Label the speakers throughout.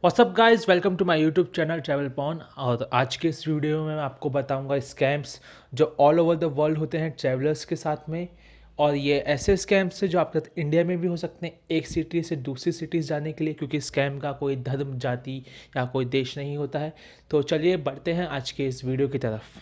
Speaker 1: WhatsApp guys, welcome to my YouTube channel travel pawn. और आज के इस वीडियो में मैं आपको बताऊंगा स्कैम्स जो ऑल ओवर द वर्ल्ड होते हैं ट्रैवलर्स के साथ में। और ये ऐसे स्कैम्स हैं जो आपके साथ इंडिया में भी हो सकते हैं, एक सिटी से दूसरी सिटीज़ जाने के लिए, क्योंकि स्कैम का कोई धर्म, जाति या कोई देश नहीं होता है। तो चलिए बढ़ते हैं आज के इस वीडियो की तरफ।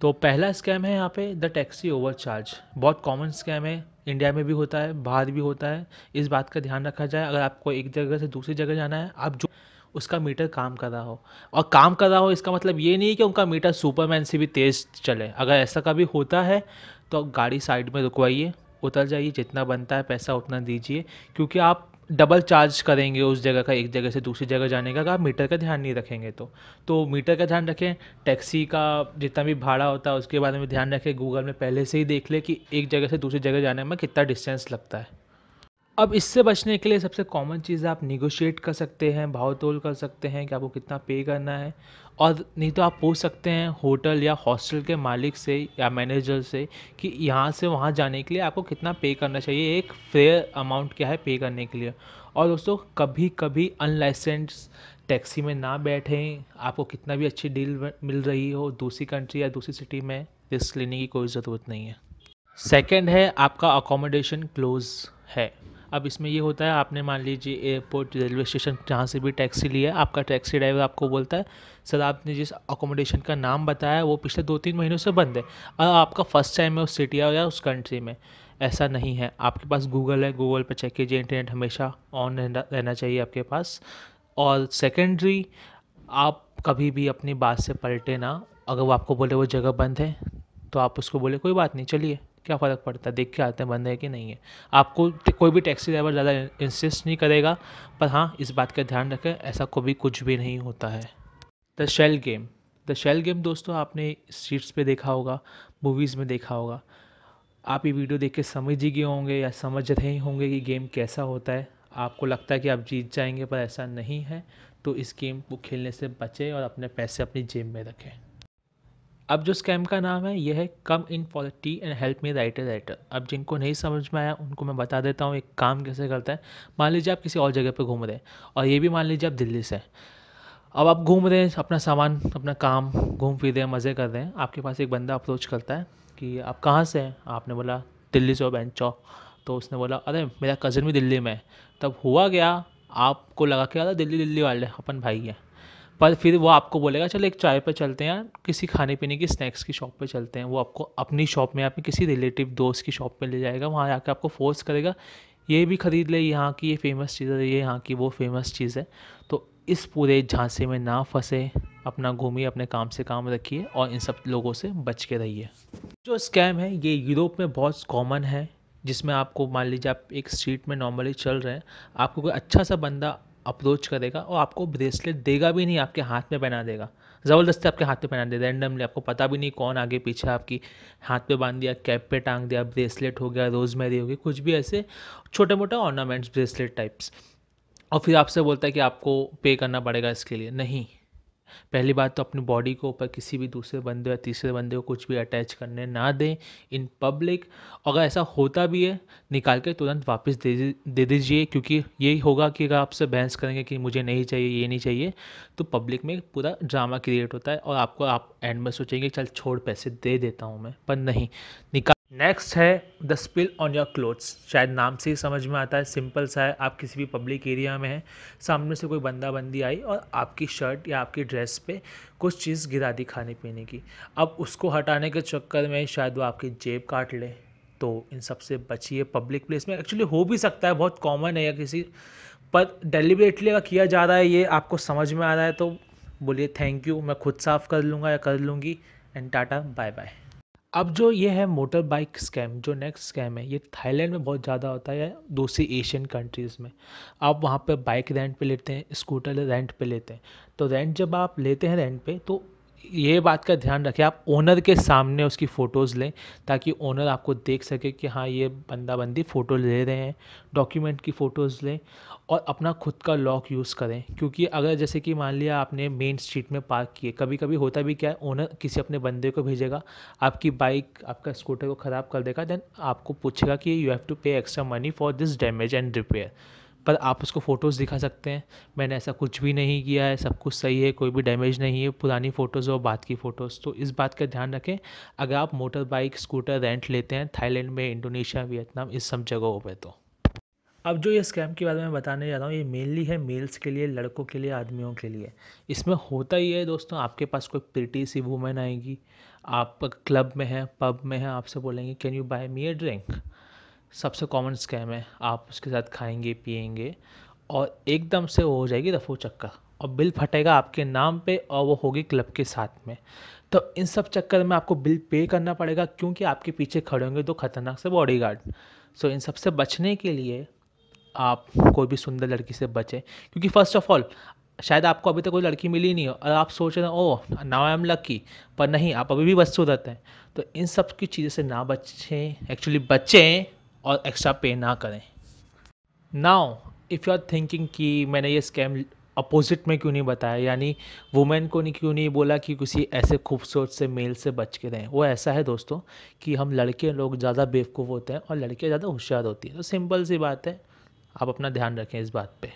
Speaker 1: तो पहला स्कैम है यहाँ पे द टैक्सी ओवरचार्ज। बहुत कॉमन स्कैम है, इंडिया में भी होता है, बाहर भी होता है। इस बात का ध्यान रखा जाए, अगर आपको एक जगह से दूसरी जगह जाना है, आप जो उसका मीटर काम कर रहा हो, और काम कर रहा हो इसका मतलब ये नहीं कि उनका मीटर सुपरमैन से भी तेज़ चले। अगर ऐसा कभी होता है तो गाड़ी साइड में रुकवाइए, उतर जाइए, जितना बनता है पैसा उतना दीजिए, क्योंकि आप डबल चार्ज करेंगे उस जगह का, एक जगह से दूसरी जगह जाने का, अगर आप मीटर का ध्यान नहीं रखेंगे तो मीटर का ध्यान रखें। टैक्सी का जितना भी भाड़ा होता है उसके बारे में ध्यान रखें, गूगल में पहले से ही देख ले कि एक जगह से दूसरी जगह जाने में कितना डिस्टेंस लगता है। अब इससे बचने के लिए सबसे कॉमन चीज़ है, आप निगोशिएट कर सकते हैं, भाव तोल कर सकते हैं कि आपको कितना पे करना है। और नहीं तो आप पूछ सकते हैं होटल या हॉस्टल के मालिक से या मैनेजर से कि यहाँ से वहाँ जाने के लिए आपको कितना पे करना चाहिए, एक फेयर अमाउंट क्या है पे करने के लिए। और दोस्तों, कभी कभी अनलाइसेंस टैक्सी में ना बैठें। आपको कितना भी अच्छी डील मिल रही हो दूसरी कंट्री या दूसरी सिटी में, रिस्क लेने की कोई ज़रूरत नहीं है। सेकंड है, आपका अकोमोडेशन क्लोज है। अब इसमें ये होता है, आपने मान लीजिए एयरपोर्ट, रेलवे स्टेशन, जहाँ से भी टैक्सी लिया है, आपका टैक्सी ड्राइवर आपको बोलता है सर आपने जिस अकोमोडेशन का नाम बताया वो पिछले 2-3 महीनों से बंद है, और आपका फर्स्ट टाइम है उस सिटी या उस कंट्री में। ऐसा नहीं है, आपके पास गूगल है, गूगल पर चेक कीजिए, इंटरनेट हमेशा ऑन रहना चाहिए आपके पास। और सेकेंडरी, आप कभी भी अपनी बात से पलटे ना। अगर वो आपको बोले वो जगह बंद है तो आप उसको बोले कोई बात नहीं, चलिए, क्या फ़र्क पड़ता है, देख के आते हैं बंद है कि नहीं है। आपको कोई भी टैक्सी ड्राइवर ज़्यादा इंसिस्ट नहीं करेगा, पर हाँ, इस बात का ध्यान रखें ऐसा कभी कुछ भी नहीं होता है। The shell game. The shell game दोस्तों, आपने स्ट्रीट्स पे देखा होगा, मूवीज़ में देखा होगा। आप ये वीडियो देख के समझ ही गए होंगे या समझ रहे ही होंगे कि गेम कैसा होता है। आपको लगता है कि आप जीत जाएंगे, पर ऐसा नहीं है। तो इस गेम को खेलने से बचें और अपने पैसे अपनी जेब में रखें। अब जो स्कैम का नाम है यह है come in for tea and help me writer writer. अब जिनको नहीं समझ में आया उनको मैं बता देता हूँ एक काम कैसे करता है। मान लीजिए आप किसी और जगह पे घूम रहे हैं, और ये भी मान लीजिए आप दिल्ली से हैं। अब आप घूम रहे हैं, अपना सामान, अपना काम, घूम फिर रहे हैं, मज़े कर रहे हैं। आपके पास एक बंदा अप्रोच करता है कि आप कहाँ से हैं। आपने बोला दिल्ली से हो बेंचो। तो उसने बोला अरे मेरा कज़न भी दिल्ली में है। तब हुआ गया, आपको लगा कि अरे दिल्ली दिल्ली वाले अपन भाई हैं। पर फिर वो आपको बोलेगा चलो एक चाय पे चलते हैं, किसी खाने पीने की स्नैक्स की शॉप पे चलते हैं। वो आपको अपनी शॉप में, अपने किसी रिलेटिव दोस्त की शॉप पे ले जाएगा, वहाँ जाकर आपको फोर्स करेगा ये भी ख़रीद ले, यहाँ की ये फेमस चीज़ है, ये यहाँ की वो फेमस चीज़ है। तो इस पूरे झांसे में ना फंसे, अपना घूमिए, अपने काम से काम रखिए और इन सब लोगों से बच के रहिए। जो स्कैम है ये यूरोप में बहुत कॉमन है, जिसमें आपको मान लीजिए आप एक स्ट्रीट में नॉर्मली चल रहे हैं, आपको कोई अच्छा सा बंदा अप्रोच करेगा और आपको ब्रेसलेट देगा भी नहीं, आपके हाथ में पहना देगा, ज़बरदस्ती आपके हाथ में पहना दे, रैंडमली, आपको पता भी नहीं कौन आगे पीछे, आपकी हाथ पे बांध दिया, कैप पे टांग दिया, ब्रेसलेट हो गया, रोजमेरी हो गई, कुछ भी ऐसे छोटे मोटे ऑर्नामेंट्स, ब्रेसलेट टाइप्स। और फिर आपसे बोलता है कि आपको पे करना पड़ेगा इसके लिए। नहीं, पहली बात तो अपनी बॉडी को ऊपर किसी भी दूसरे बंदे या तीसरे बंदे को कुछ भी अटैच करने ना दें इन पब्लिक। अगर ऐसा होता भी है, निकाल के तुरंत वापस दे दीजिए, क्योंकि यही होगा कि अगर आपसे बहस करेंगे कि मुझे नहीं चाहिए, ये नहीं चाहिए, तो पब्लिक में पूरा ड्रामा क्रिएट होता है और आपको, आप एंड में सोचेंगे चल छोड़, पैसे दे देता हूँ मैं, पर नहीं, निकाल। नेक्स्ट है the spill on your clothes. शायद नाम से ही समझ में आता है, सिंपल सा है। आप किसी भी पब्लिक एरिया में हैं, सामने से कोई बंदा बंदी आई और आपकी शर्ट या आपकी ड्रेस पे कुछ चीज़ गिरा दी खाने पीने की। अब उसको हटाने के चक्कर में शायद वो आपकी जेब काट ले। तो इन सब से बचिए। पब्लिक प्लेस में एक्चुअली हो भी सकता है, बहुत कॉमन है, या किसी पर डेलिबरेटली अगर किया जा रहा है, ये आपको समझ में आ रहा है, तो बोलिए थैंक यू, मैं खुद साफ़ कर लूँगा या कर लूँगी, एंड टाटा बाय बाय। अब जो ये है मोटर बाइक स्कैम, जो नेक्स्ट स्कैम है, ये थाईलैंड में बहुत ज़्यादा होता है, या दूसरी एशियन कंट्रीज़ में। आप वहाँ पे बाइक रेंट पे लेते हैं, स्कूटर रेंट पे लेते हैं। तो रेंट जब आप लेते हैं रेंट पे, तो ये बात का ध्यान रखें आप ओनर के सामने उसकी फ़ोटोज़ लें, ताकि ओनर आपको देख सके कि हाँ ये बंदा बंदी फ़ोटो ले रहे हैं। डॉक्यूमेंट की फ़ोटोज़ लें और अपना खुद का लॉक यूज़ करें, क्योंकि अगर जैसे कि मान लिया आपने मेन स्ट्रीट में पार्क किए, कभी कभी होता भी क्या है, ओनर किसी अपने बंदे को भेजेगा, आपकी बाइक, आपका स्कूटर को ख़राब कर देगा, देन आपको पूछेगा कि यू हैव टू पे extra money for this damage and repair. पर आप उसको फ़ोटोज़ दिखा सकते हैं, मैंने ऐसा कुछ भी नहीं किया है, सब कुछ सही है, कोई भी डैमेज नहीं है, पुरानी फ़ोटोज़ और बाद की फ़ोटोज़। तो इस बात का ध्यान रखें अगर आप मोटर बाइक, स्कूटर रेंट लेते हैं थाईलैंड में, इंडोनेशिया, वियतनाम, इस सब जगहों पे तो। अब जो ये स्कैम के बारे में बताने जा रहा हूँ, ये मेनली है मेल्स के लिए, लड़कों के लिए, आदमियों के लिए। इसमें होता ही है दोस्तों, आपके पास कोई प्रिटी सी वूमेन आएगी, आप क्लब में हैं, पब में हैं, आपसे बोलेंगे can you buy me a drink. सबसे कॉमन स्कैम है, आप उसके साथ खाएंगे पिएंगे और एकदम से वो हो जाएगी रफू चक्कर और बिल फटेगा आपके नाम पे और वो होगी क्लब के साथ में। तो इन सब चक्कर में आपको बिल पे करना पड़ेगा क्योंकि आपके पीछे खड़े होंगे दो खतरनाक से बॉडीगार्ड। सो इन सब से बचने के लिए आप कोई भी सुंदर लड़की से बचें, क्योंकि फर्स्ट ऑफ ऑल शायद आपको अभी तक कोई लड़की मिली नहीं हो और आप सोच रहे हो ओह नाउ आई एम लकी, पर नहीं, आप अभी भी बदसूरत हैं। तो इन सब की चीज़ों से ना बचें, एक्चुअली बचें और एक्स्ट्रा पे ना करें। Now if you are thinking कि मैंने ये स्कैम अपोजिट में क्यों नहीं बताया, यानी वुमेन को नहीं क्यों नहीं बोला कि किसी ऐसे खूबसूरत से मेल से बच के रहें। वो ऐसा है दोस्तों कि हम लड़के लोग ज़्यादा बेवकूफ़ होते हैं और लड़कियाँ ज़्यादा होशियार होती हैं। तो सिंपल सी बात है, आप अपना ध्यान रखें इस बात पे।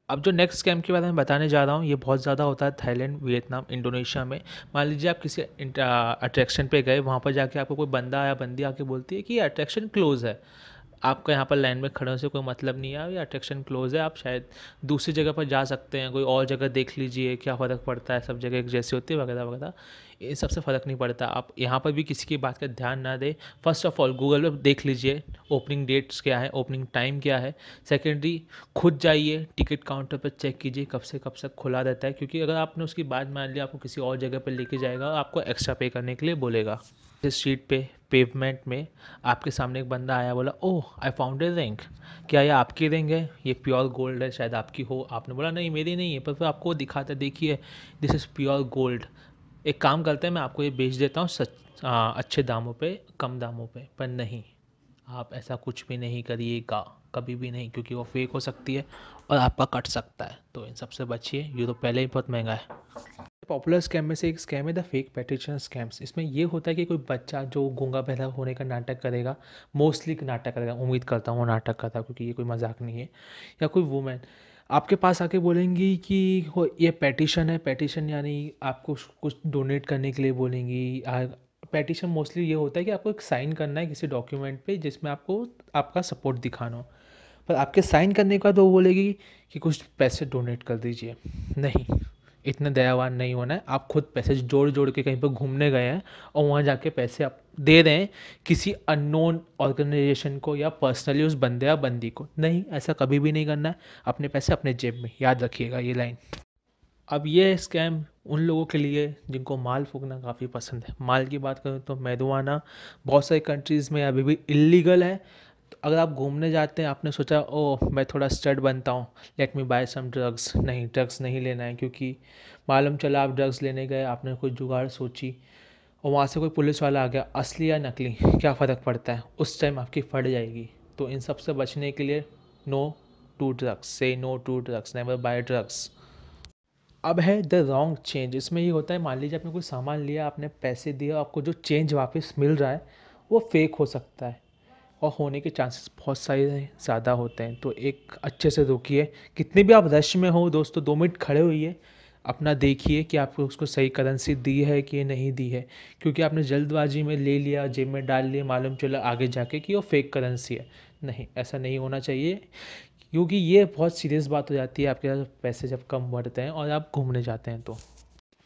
Speaker 1: अब जो नेक्स्ट स्कैम के बारे में बताने जा रहा हूँ, ये बहुत ज़्यादा होता है थाईलैंड, वियतनाम, इंडोनेशिया में। मान लीजिए आप किसी अट्रैक्शन पे गए, वहाँ पर जाके आपको कोई बंदा या बंदी आके बोलती है कि ये अट्रैक्शन क्लोज़ है। आपका यहाँ पर लाइन में खड़े होने से कोई मतलब नहीं है, ये अट्रैक्शन क्लोज़ है, आप शायद दूसरी जगह पर जा सकते हैं, कोई और जगह देख लीजिए, क्या फ़र्क पड़ता है, सब जगह एक जैसी होती है वगैरह वगैरह। इन सबसे फ़र्क नहीं पड़ता, आप यहाँ पर भी किसी की बात का ध्यान ना दें। फर्स्ट ऑफ ऑल गूगल पे देख लीजिए ओपनिंग डेट्स क्या है, ओपनिंग टाइम क्या है। सेकेंडरी, खुद जाइए टिकट काउंटर पर चेक कीजिए कब से कब तक खुला रहता है, क्योंकि अगर आपने उसकी बात मान ली, आपको किसी और जगह पर लेके जाएगा, आपको एक्स्ट्रा पे करने के लिए बोलेगा। इस स्ट्रीट पे पेवमेंट में आपके सामने एक बंदा आया, बोला ओह आई फाउंड ए रिंग, क्या ये आपकी रिंग है, ये प्योर गोल्ड है, शायद आपकी हो। आपने बोला नहीं मेरी नहीं है, पर फिर आपको दिखाता है देखिए दिस इज़ प्योर गोल्ड, एक काम करते हैं मैं आपको ये बेच देता हूँ अच्छे दामों पे, कम दामों पे। पर नहीं, आप ऐसा कुछ भी नहीं करिएगा, कभी भी नहीं, क्योंकि वो फेक हो सकती है और आपका कट सकता है। तो इन सबसे बचिए, ये तो पहले ही बहुत महंगा है। पॉपुलर स्कैम में से एक स्कैम है द फेक पेटिशन स्कैम्स। इसमें ये होता है कि कोई बच्चा जो गूंगा बहरा होने का नाटक करेगा, मोस्टली नाटक करेगा, उम्मीद करता हूँ वो नाटक करता, क्योंकि ये कोई मजाक नहीं है, या कोई वुमेन आपके पास आके बोलेंगी कि ये पेटिशन है, पेटिशन यानी आपको कुछ डोनेट करने के लिए बोलेंगी। पेटिशन मोस्टली ये होता है कि आपको एक साइन करना है किसी डॉक्यूमेंट पे जिसमें आपको आपका सपोर्ट दिखाना हो, पर आपके साइन करने के बाद वो बोलेगी कि कुछ पैसे डोनेट कर दीजिए। नहीं, इतने दयावान नहीं होना है। आप खुद पैसे जोड़ जोड़ के कहीं पर घूमने गए हैं और वहाँ जाके पैसे आप दे रहे हैं किसी अननोन ऑर्गेनाइजेशन को या पर्सनली उस बंदे या बंदी को। नहीं, ऐसा कभी भी नहीं करना है। अपने पैसे अपने जेब में, याद रखिएगा ये लाइन। अब ये स्कैम उन लोगों के लिए जिनको माल फूकना काफ़ी पसंद है। माल की बात करूँ तो मैरिजुआना बहुत सारी कंट्रीज़ में अभी भी इलीगल है। तो अगर आप घूमने जाते हैं, आपने सोचा ओह मैं थोड़ा स्टड बनता हूँ, let me buy some drugs, नहीं ड्रग्स नहीं लेना है, क्योंकि मालूम चला आप ड्रग्स लेने गए, आपने कोई जुगाड़ सोची और वहाँ से कोई पुलिस वाला आ गया, असली या नकली क्या फ़र्क पड़ता है, उस टाइम आपकी फट जाएगी। तो इन सब से बचने के लिए no to drugs, say no to drugs, never buy drugs. अब है द रॉन्ग चेंज। इसमें ये होता है, मान लीजिए आपने कोई सामान लिया, आपने पैसे दिए, आपको जो चेंज वापस मिल रहा है वो फेक हो सकता है और होने के चांसेस बहुत सारे ज़्यादा होते हैं। तो एक अच्छे से रोकिए, कितने भी आप रश में हो दोस्तों, 2 मिनट खड़े होइए, अपना देखिए कि आपको उसको सही करेंसी दी है कि नहीं दी है, क्योंकि आपने जल्दबाजी में ले लिया, जेब में डाल लिया, मालूम चला आगे जाके कि वो फेक करेंसी है। नहीं, ऐसा नहीं होना चाहिए, क्योंकि ये बहुत सीरियस बात हो जाती है आपके पास पैसे जब कम बढ़ते हैं और आप घूमने जाते हैं तो।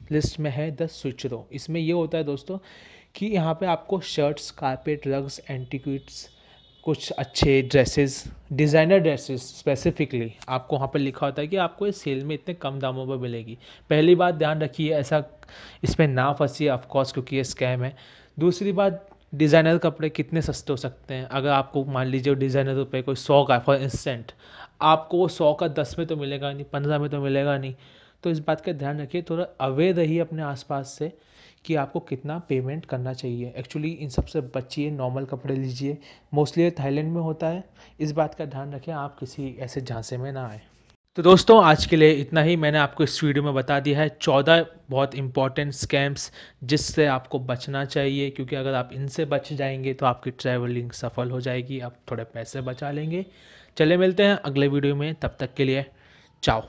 Speaker 1: लिस्ट में है द स्विचरो। इसमें ये होता है दोस्तों कि यहाँ पे आपको शर्ट्स, कारपेट, रग्स, एंटीक्विट्स, कुछ अच्छे ड्रेसेस, डिज़ाइनर ड्रेसेस स्पेसिफिकली आपको वहाँ पर लिखा होता है कि आपको इस सेल में इतने कम दामों पर मिलेगी। पहली बात ध्यान रखिए, ऐसा इसमें ना फंसिए ऑफकोर्स, क्योंकि ये स्कैम है। दूसरी बात, डिज़ाइनर कपड़े कितने सस्ते हो सकते हैं। अगर आपको मान लीजिए डिज़ाइनर रुपये कोई 100 का फॉर इंस्टेंट, आपको वो 100 का 10 में तो मिलेगा नहीं, 15 में तो मिलेगा नहीं। तो इस बात का ध्यान रखिए, थोड़ा अवेयर रहिए अपने आसपास से कि आपको कितना पेमेंट करना चाहिए। एक्चुअली इन सब से बचिए, नॉर्मल कपड़े लीजिए, मोस्टली थाईलैंड में होता है। इस बात का ध्यान रखें, आप किसी ऐसे झांसे में ना आए। तो दोस्तों आज के लिए इतना ही। मैंने आपको इस वीडियो में बता दिया है 14 बहुत इंपॉर्टेंट स्कैम्स जिससे आपको बचना चाहिए, क्योंकि अगर आप इनसे बच जाएंगे तो आपकी ट्रैवलिंग सफल हो जाएगी, आप थोड़े पैसे बचा लेंगे। चलिए मिलते हैं अगले वीडियो में, तब तक के लिए चाओ।